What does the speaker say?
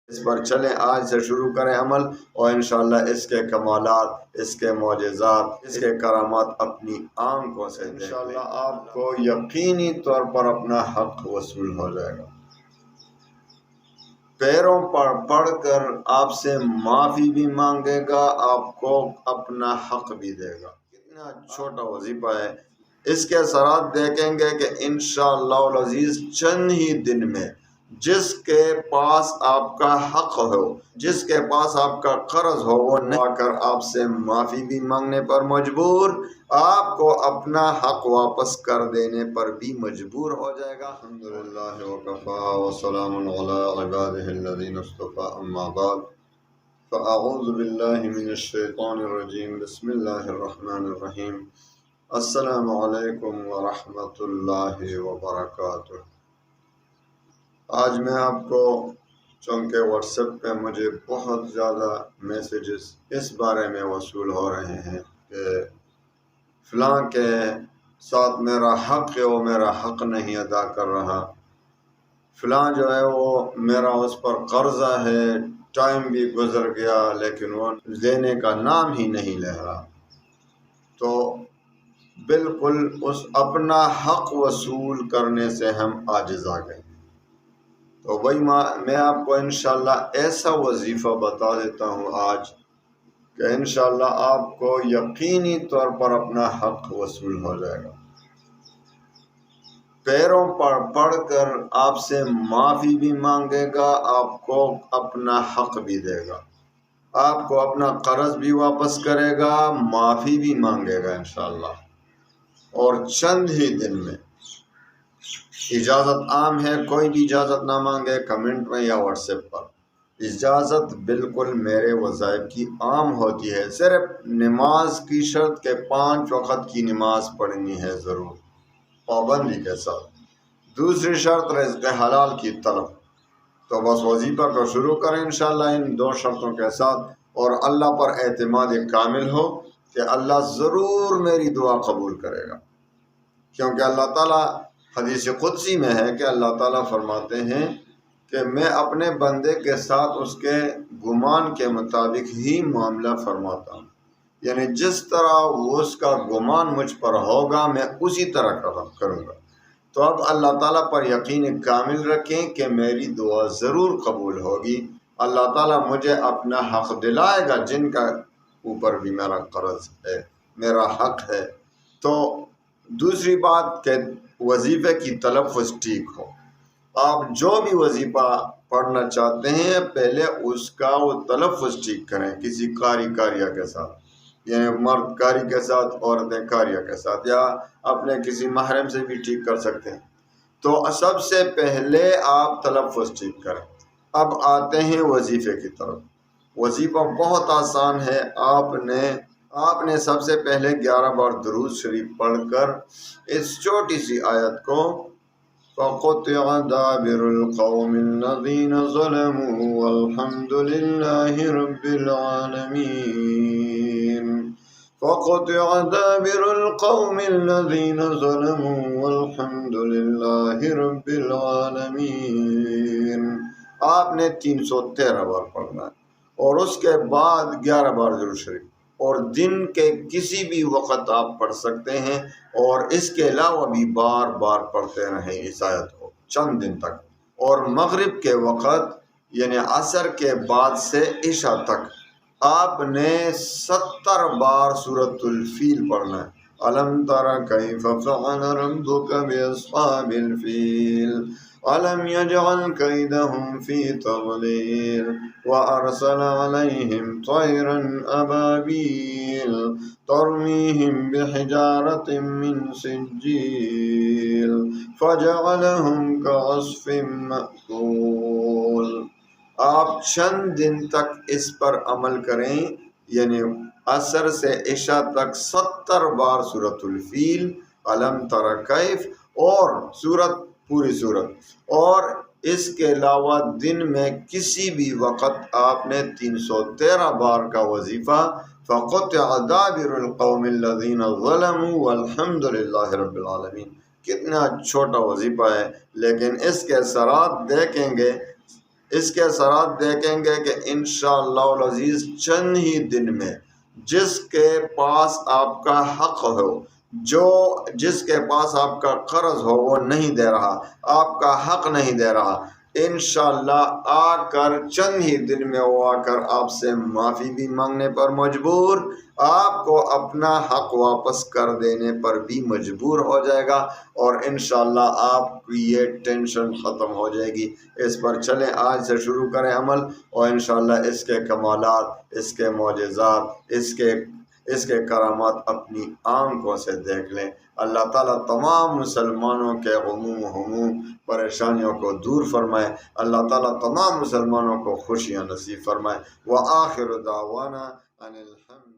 اس پر چلیں، آج سے شروع کریں عمل، اور انشاءاللہ اس کے کمالات، اس کے معجزات، اس کے کرامات اپنی آنکھوں سے انشاءاللہ آپ کو یقینی طور پر اپنا حق وصول ہو جائے گا۔ پیروں پر پڑ کر آپ سے معافی بھی مانگے گا، آپ کو اپنا حق بھی دے گا۔ کتنا چھوٹا وظیفہ ہے، اس کے اثرات دیکھیں گے کہ انشاءاللہ العزیز چند ہی دن میں جس کے پاس آپ کا حق ہو، جس کے پاس آپ کا قرض ہو، وہ نہ کر آپ سے معافی بھی مانگنے پر مجبور، آپ کو اپنا حق واپس کر دینے پر بھی مجبور ہو جائے گا۔ الحمدللہ وکفی وسلام علی عبادہ الذین اصطفی، اما بعد فاعوذ باللہ من الشیطان الرجیم، بسم اللہ الرحمن الرحیم۔ السلام علیکم ورحمۃ اللہ وبرکاتہ۔ آج میں آپ کو، چونکہ واٹس ایپ پہ مجھے بہت زیادہ میسیجز اس بارے میں وصول ہو رہے ہیں کہ فلاں کے ساتھ میرا حق ہے، وہ میرا حق نہیں ادا کر رہا، فلاں جو ہے وہ میرا اس پر قرضہ ہے، ٹائم بھی گزر گیا لیکن وہ دینے کا نام ہی نہیں لے رہا، تو بالکل اس اپنا حق وصول کرنے سے ہم عاجز آ گئے۔ تو وہی میں آپ کو انشاءاللہ ایسا وظیفہ بتا دیتا ہوں آج کہ انشاءاللہ آپ کو یقینی طور پر اپنا حق وصول ہو جائے گا۔ پیروں پر پڑ کر آپ سے معافی بھی مانگے گا، آپ کو اپنا حق بھی دے گا، آپ کو اپنا قرض بھی واپس کرے گا، معافی بھی مانگے گا انشاءاللہ، اور چند ہی دن میں۔ اجازت عام ہے، کوئی بھی اجازت نہ مانگے، کمنٹ میں یا واٹس ایپ پر۔ اجازت بالکل میرے وظائف کی عام ہوتی ہے، صرف نماز کی شرط کے 5 وقت کی نماز پڑھنی ہے ضرور پابندی کے ساتھ۔ دوسری شرط رزق حلال کی طلب۔ تو بس وظیفہ کو شروع کریں انشاءاللہ ان 2 شرطوں کے ساتھ، اور اللہ پر اعتماد کامل ہو کہ اللہ ضرور میری دعا قبول کرے گا، کیونکہ اللہ تعالیٰ حدیث قدسی میں ہے کہ اللہ تعالیٰ فرماتے ہیں کہ میں اپنے بندے کے ساتھ اس کے گمان کے مطابق ہی معاملہ فرماتا ہوں، یعنی جس طرح وہ اس کا گمان مجھ پر ہوگا میں اسی طرح کروں گا۔ تو اب اللہ تعالیٰ پر یقین کامل رکھیں کہ میری دعا ضرور قبول ہوگی، اللہ تعالیٰ مجھے اپنا حق دلائے گا، جن کا اوپر بھی میرا قرض ہے، میرا حق ہے۔ تو دوسری بات کہ وظیفے کی تلفظ ٹھیک ہو۔ آپ جو بھی وظیفہ پڑھنا چاہتے ہیں پہلے اس کا وہ تلفظ ٹھیک کریں، کسی قاریہ کے ساتھ، یعنی مرد قاری کے ساتھ، عورتیں قاریہ کے ساتھ، یا اپنے کسی محرم سے بھی ٹھیک کر سکتے ہیں۔ تو سب سے پہلے آپ تلفظ ٹھیک کریں۔ اب آتے ہیں وظیفے کی طرف۔ وظیفہ بہت آسان ہے، آپ نے سب سے پہلے 11 بار درود شریف پڑھ کر اس چھوٹی سی آیت کو فَقُطِعَ دَابِرُ الْقَوْمِ الَّذِينَ ظَلَمُوا وَالْحَمْدُ لِلَّهِ رَبِّ الْعَالَمِينَ فَقُطِعَ دَابِرُ الْقَوْمِ الَّذِينَ ظَلَمُوا وَالْحَمْدُ لِلَّهِ رَبِّ الْعَالَمِينَ۔ آپ نے 313 بار پڑھنا ہے، اور اس کے بعد 11 بار درود شریف، اور دن کے کسی بھی وقت آپ پڑھ سکتے ہیں، اور اس کے علاوہ بھی بار بار پڑھتے رہیں اس آیت کو چند دن تک۔ اور مغرب کے وقت یعنی عصر کے بعد سے عشاء تک آپ نے 70 بار سورۃ الفیل پڑھنا ہے۔ أَلَمْ تَرَ كَيْفَ فَعَلَ رَبُّكَ بِأَصْحَابِ الْفِيلِ أَلَمْ يَجْعَلْ كَيْدَهُمْ فِي تَضْلِيلٍ وَأَرْسَلَ عَلَيْهِمْ طَيْرًا أَبَابِيلَ تَرْمِيهِمْ بِحِجَارَةٍ مِّن سِجِّيلٍ فَجَعَلَهُمْ كَعَصْفٍ مَّأْكُولٍ۔ آپ چند دن تک اس پر عمل کریں، یعنی عصر سے عشاء تک 70 بار سورۃ الفیل، علم تر کیف، اور پوری سورت، اور اس کے علاوہ دن میں کسی بھی وقت آپ نے 313 بار کا وظیفہ فَقُطِعَ دَابِرُ الْقَوْمِ الَّذِينَ ظَلَمُوا وَالْحَمْدُ لِلَّهِ رَبِّ الْعَالَمِينَ۔ کتنا چھوٹا وظیفہ ہے، لیکن اس کے اثرات دیکھیں گے اس کے اثرات دیکھیں گے کہ انشاءاللہ العزیز چند ہی دن میں جس کے پاس آپ کا حق ہو، جس کے پاس آپ کا قرض ہو وہ نہیں دے رہا، آپ کا حق نہیں دے رہا، انشاءاللہ آ کر چند ہی دن میں وہ آ کر آپ سے معافی بھی مانگنے پر مجبور، آپ کو اپنا حق واپس کر دینے پر بھی مجبور ہو جائے گا، اور انشاءاللہ آپ کی یہ ٹینشن ختم ہو جائے گی۔ اس پر چلیں آج سے شروع کریں عمل، اور انشاءاللہ اس کے کمالات، اس کے معجزات، اس کے کرامات اپنی آنکھوں سے دیکھ لیں۔ اللہ تعالیٰ تمام مسلمانوں کے غموم و ہموم پریشانیوں کو دور فرمائے، اللہ تعالیٰ تمام مسلمانوں کو خوشیاں نصیب فرمائے۔ وآخر دعوانا ان الحمد